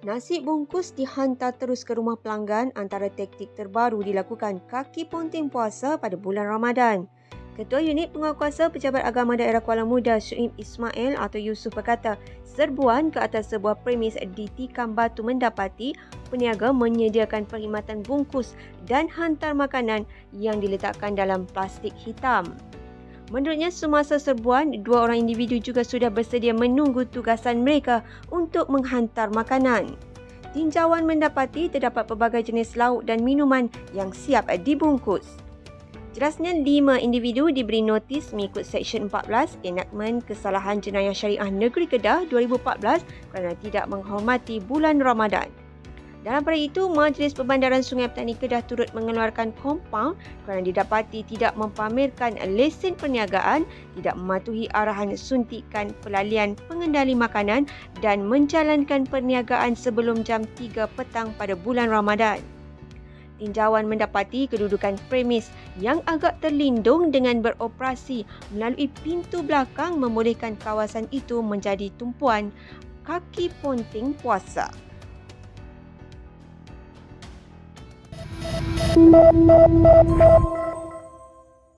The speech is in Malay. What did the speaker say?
Nasi bungkus dihantar terus ke rumah pelanggan antara taktik terbaru dilakukan kaki ponting puasa pada bulan Ramadan. Ketua Unit Penguatkuasa Pejabat Agama Daerah Kuala Muda Syuib Ismail atau Yusuf berkata, serbuan ke atas sebuah premis di Tikam Batu mendapati peniaga menyediakan perkhidmatan bungkus dan hantar makanan yang diletakkan dalam plastik hitam. Menurutnya, semasa serbuan, 2 orang individu juga sudah bersedia menunggu tugasan mereka untuk menghantar makanan. Tinjauan mendapati terdapat pelbagai jenis lauk dan minuman yang siap dibungkus. Jelasnya, 5 individu diberi notis mengikut Seksyen 14 Enakmen Kesalahan Jenayah Syariah Negeri Kedah 2014 kerana tidak menghormati bulan Ramadan. Dalam pada itu, Majlis Perbandaran Sungai Petani Kedah turut mengeluarkan kompaun kerana didapati tidak mempamerkan lesen perniagaan, tidak mematuhi arahan suntikan pelalian pengendali makanan dan menjalankan perniagaan sebelum jam 3 petang pada bulan Ramadan. Tinjauan mendapati kedudukan premis yang agak terlindung dengan beroperasi melalui pintu belakang membolehkan kawasan itu menjadi tumpuan kaki ponting puasa. Thank you.